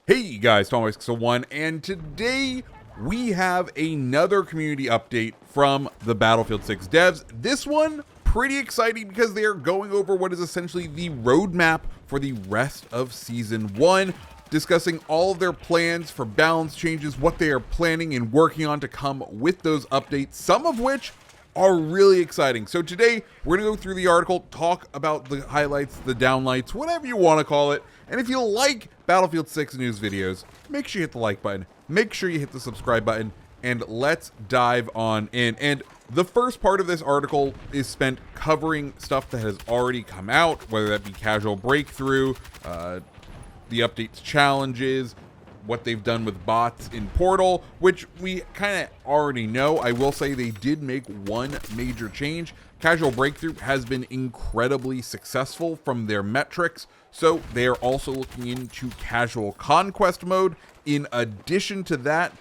Hey guys, TomWaits1, and today we have another community update from the Battlefield 6 devs. This one pretty exciting because they are going over what is essentially the roadmap for the rest of Season 1, discussing all of their plans for balance changes, what they are planning and working on to come with those updates, some of which are really exciting. So today we're gonna go through the article, talk about the highlights, the downlights, whatever you want to call it. And if you like Battlefield 6 news videos, make sure you hit the like button, make sure you hit the subscribe button, and let's dive on in. And the first part of this article is spent covering stuff that has already come out, whether that be casual breakthrough, the updates challenges, what they've done with bots in Portal, which we kind of already know. I will say they did make one major change. Casual Breakthrough has been incredibly successful from their metrics, so they are also looking into Casual Conquest mode. In addition to that,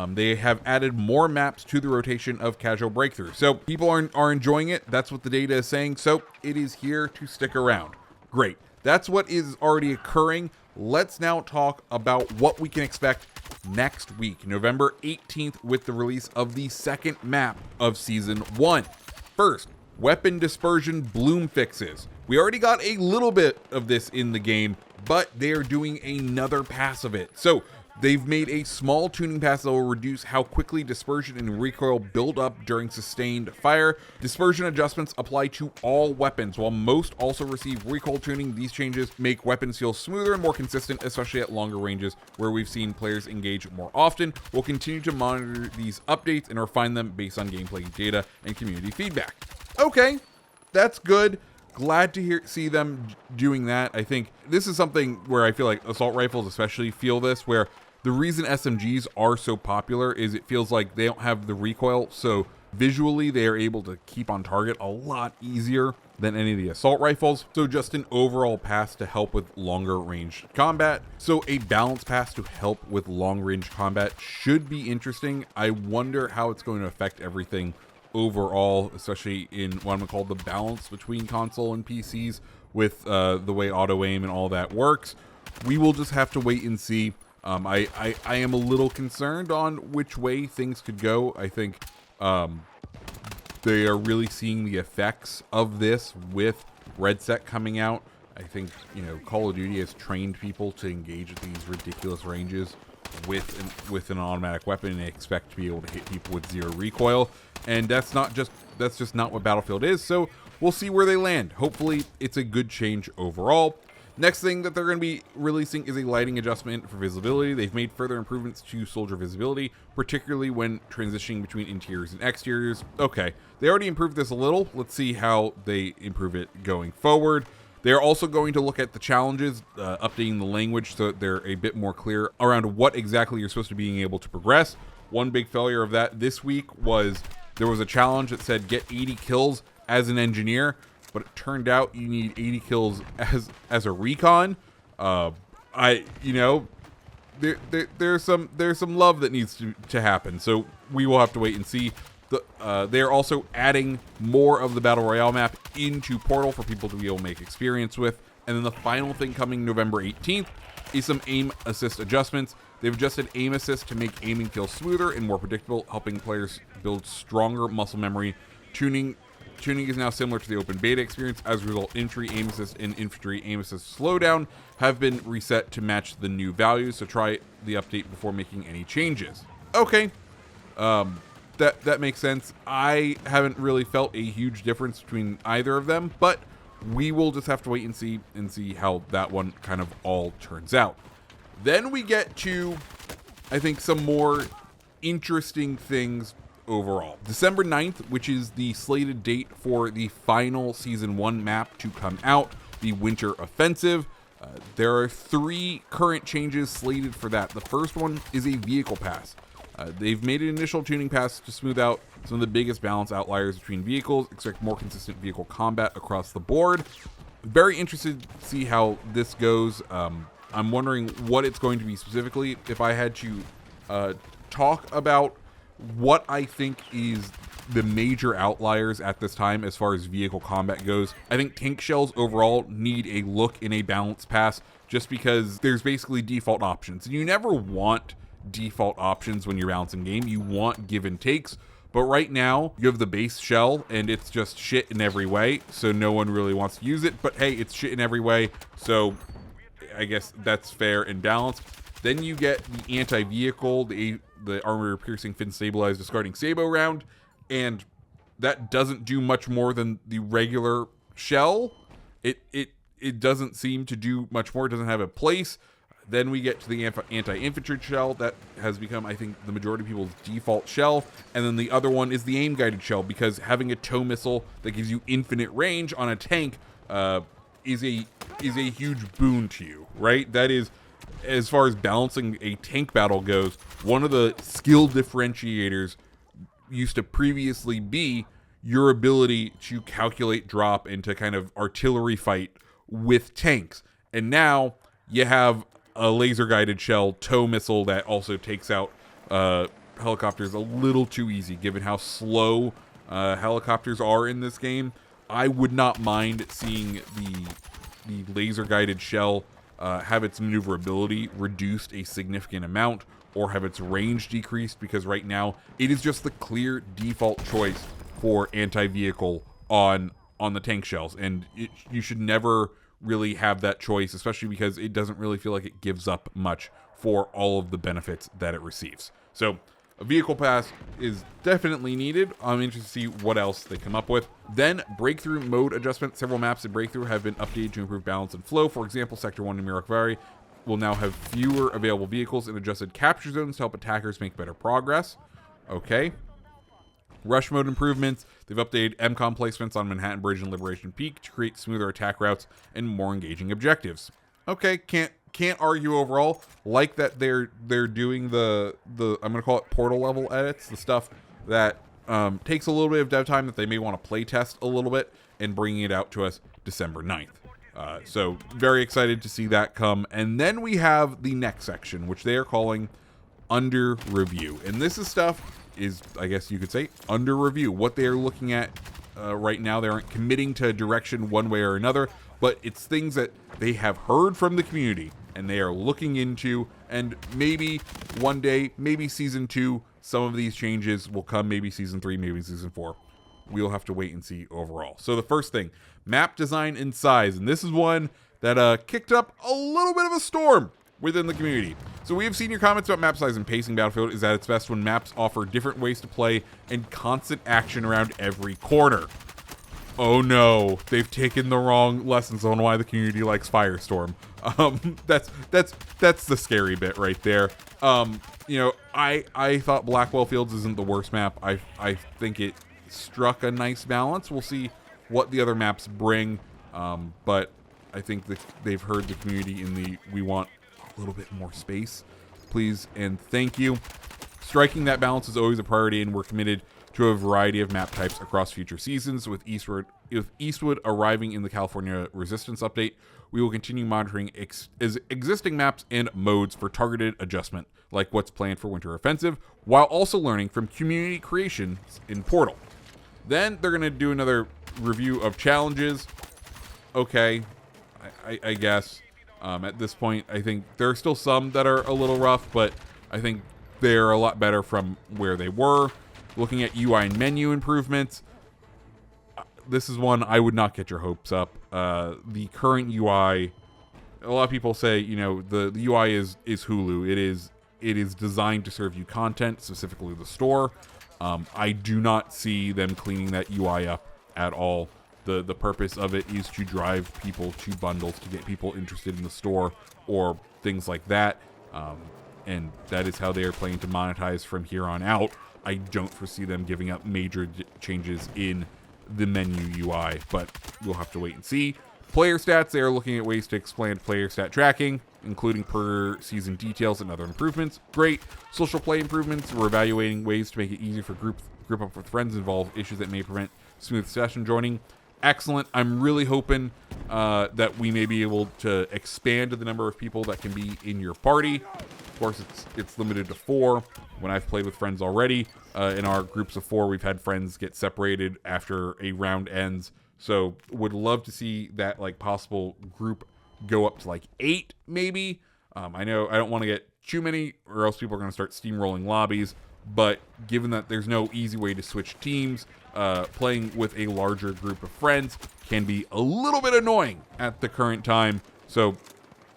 they have added more maps to the rotation of Casual Breakthrough. So people are enjoying it. That's what the data is saying. So it is here to stick around. Great. That's what is already occurring. Let's now talk about what we can expect next week, November 18th, with the release of the second map of Season 1. First, weapon dispersion bloom fixes. We already got a little bit of this in the game, but they are doing another pass of it. So they've made a small tuning pass that will reduce how quickly dispersion and recoil build up during sustained fire. Dispersion adjustments apply to all weapons. While most also receive recoil tuning, these changes make weapons feel smoother and more consistent, especially at longer ranges where we've seen players engage more often. We'll continue to monitor these updates and refine them based on gameplay data and community feedback. Okay, that's good. Glad to see them doing that. I think this is something where I feel like assault rifles especially feel this, where the reason SMGs are so popular is it feels like they don't have the recoil, so visually they are able to keep on target a lot easier than any of the assault rifles. So just an overall pass to help with longer range combat. So a balanced pass to help with long range combat should be interesting. I wonder how it's going to affect everything overall, especially in what I'm gonna call the balance between console and PCs with the way auto aim and all that works. We will just have to wait and see. I am a little concerned on which way things could go. I think they are really seeing the effects of this with REDSEC coming out. I think, you know, Call of Duty has trained people to engage at these ridiculous ranges with an automatic weapon and they expect to be able to hit people with zero recoil. And that's just not what Battlefield is. So we'll see where they land. Hopefully it's a good change overall. Next thing that they're going to be releasing is a lighting adjustment for visibility. They've made further improvements to soldier visibility, particularly when transitioning between interiors and exteriors. Okay, they already improved this a little. Let's see how they improve it going forward. They're also going to look at the challenges, updating the language so that they're a bit more clear around what exactly you're supposed to be able to progress. One big failure of that this week was there was a challenge that said get 80 kills as an engineer, but it turned out you need 80 kills as a recon. There's some love that needs to happen. So we will have to wait and see. They're also adding more of the Battle Royale map into Portal for people to be able to make experience with. And then the final thing coming November 18th is some aim assist adjustments. They've adjusted aim assist to make aiming feel smoother and more predictable, helping players build stronger muscle memory. Tuning is now similar to the open beta experience. As a result, infantry aim assist and infantry aim assist slowdown have been reset to match the new values, so try the update before making any changes. Okay, that makes sense. I haven't really felt a huge difference between either of them, but we will just have to wait and see how that one kind of all turns out. Then we get to, I think, some more interesting things overall. December 9th, which is the slated date for the final Season 1 map to come out, the Winter Offensive. There are 3 current changes slated for that. The first one is a vehicle pass. They've made an initial tuning pass to smooth out some of the biggest balance outliers between vehicles. Expect more consistent vehicle combat across the board. Very interested to see how this goes. I'm wondering what it's going to be specifically. If I had to talk about what I think is the major outliers at this time as far as vehicle combat goes, I think tank shells overall need a look in a balanced pass just because there's basically default options. And you never want default options when you're balancing game. You want give and takes. But right now, you have the base shell, and it's just shit in every way, so no one really wants to use it. But hey, it's shit in every way, so I guess that's fair and balanced. Then you get the anti-vehicle, the armor-piercing, fin-stabilized, discarding Sabo round, and that doesn't do much more than the regular shell. It doesn't seem to do much more. It doesn't have a place. Then we get to the anti-infantry shell. That has become, I think, the majority of people's default shell. And then the other one is the aim-guided shell, because having a tow missile that gives you infinite range on a tank is a huge boon to you, right? That is, as far as balancing a tank battle goes, one of the skill differentiators used to previously be your ability to calculate drop and to kind of artillery fight with tanks. And now you have a laser-guided shell tow missile that also takes out helicopters a little too easy, given how slow helicopters are in this game. I would not mind seeing the laser-guided shell have its maneuverability reduced a significant amount, or have its range decreased, because right now it is just the clear default choice for anti-vehicle on the tank shells, and you should never really have that choice, especially because it doesn't really feel like it gives up much for all of the benefits that it receives. So a vehicle pass is definitely needed. I'm interested to see what else they come up with. Then breakthrough mode adjustment. Several maps in breakthrough have been updated to improve balance and flow. For example, Sector 1 in Mirakvari will now have fewer available vehicles and adjusted capture zones to help attackers make better progress. Okay. Rush mode improvements. They've updated MCOM placements on Manhattan Bridge and Liberation Peak to create smoother attack routes and more engaging objectives. Okay, can't argue overall. Like that they're doing the I'm gonna call it portal level edits, the stuff that takes a little bit of dev time that they may want to play test a little bit, and bringing it out to us December 9th. So very excited to see that come. And then we have the next section, which they are calling under review. And this is stuff is, I guess you could say, under review. What they are looking at right now, they aren't committing to direction one way or another, but it's things that they have heard from the community and they are looking into, and maybe one day, maybe season 2, some of these changes will come, maybe season 3, maybe season 4. We'll have to wait and see overall. So the first thing, map design and size, and this is one that kicked up a little bit of a storm within the community. So we have seen your comments about map size and pacing. Battlefield is at its best when maps offer different ways to play and constant action around every corner. Oh no, they've taken the wrong lessons on why the community likes Firestorm. That's the scary bit right there. You know, I thought Blackwell Fields isn't the worst map. I think it struck a nice balance. We'll see what the other maps bring, but I think that they've heard the community in the we want a little bit more space, please and thank you. Striking that balance is always a priority, and we're committed to a variety of map types across future seasons. With Eastwood arriving in the California Resistance update, we will continue monitoring existing maps and modes for targeted adjustment, like what's planned for Winter Offensive, while also learning from community creations in Portal. Then they're going to do another review of challenges. Okay, I guess. At this point, I think there are still some that are a little rough, but I think they're a lot better from where they were. Looking at UI and menu improvements, this is one I would not get your hopes up. The current UI, a lot of people say, you know, the UI is Hulu. It is designed to serve you content, specifically the store. I do not see them cleaning that UI up at all. The purpose of it is to drive people to bundles, to get people interested in the store or things like that. And that is how they are planning to monetize from here on out. I don't foresee them giving up major changes in the menu UI, but we'll have to wait and see. Player stats, they are looking at ways to expand player stat tracking, including per season details and other improvements. Great. Social play improvements, we're evaluating ways to make it easier for group up with friends, involve issues that may prevent smooth session joining. Excellent. I'm really hoping that we may be able to expand the number of people that can be in your party. Of course, it's limited to 4. When I've played with friends already, in our groups of 4, we've had friends get separated after a round ends. So would love to see that like possible group go up to like 8 maybe. I know I don't want to get too many or else people are going to start steamrolling lobbies, but given that there's no easy way to switch teams, playing with a larger group of friends can be a little bit annoying at the current time. So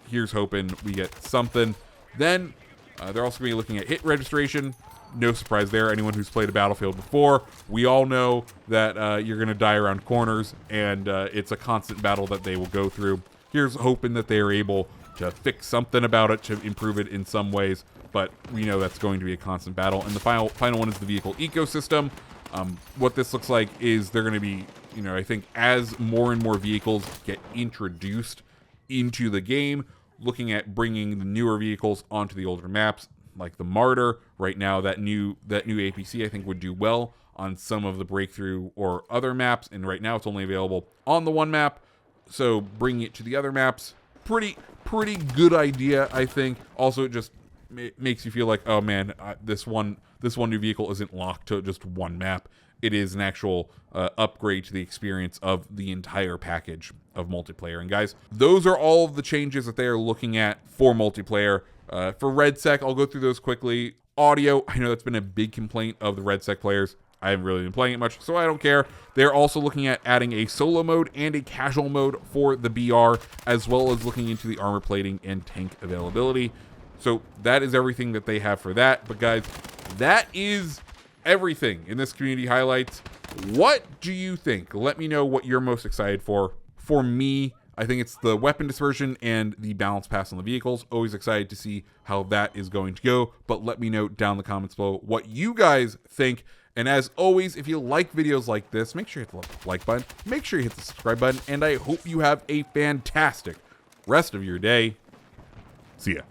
here's hoping we get something. Then they're also going to be looking at hit registration. No surprise there. Anyone who's played a Battlefield before, we all know that you're going to die around corners, and it's a constant battle that they will go through. Here's hoping that they are able to fix something about it, to improve it in some ways, but we know that's going to be a constant battle. And the final one is the vehicle ecosystem. What this looks like is they're going to be, I think as more and more vehicles get introduced into the game, looking at bringing the newer vehicles onto the older maps, like the Martyr. Right now, that new APC I think would do well on some of the breakthrough or other maps, and right now it's only available on the one map. So bringing it to the other maps, pretty good idea, I think. Also, it just makes you feel like, oh man, this one new vehicle isn't locked to just one map. It is an actual upgrade to the experience of the entire package of multiplayer. And guys, those are all of the changes that they are looking at for multiplayer. For REDSEC, I'll go through those quickly. Audio, I know that's been a big complaint of the REDSEC players. I haven't really been playing it much, so I don't care. They're also looking at adding a solo mode and a casual mode for the BR, as well as looking into the armor plating and tank availability. So that is everything that they have for that. But guys, that is everything in this community highlights. What do you think? Let me know what you're most excited for. For me, I think it's the weapon dispersion and the balance pass on the vehicles. Always excited to see how that is going to go. But let me know down in the comments below what you guys think. And as always, if you like videos like this, make sure you hit the like button. Make sure you hit the subscribe button. And I hope you have a fantastic rest of your day. See ya.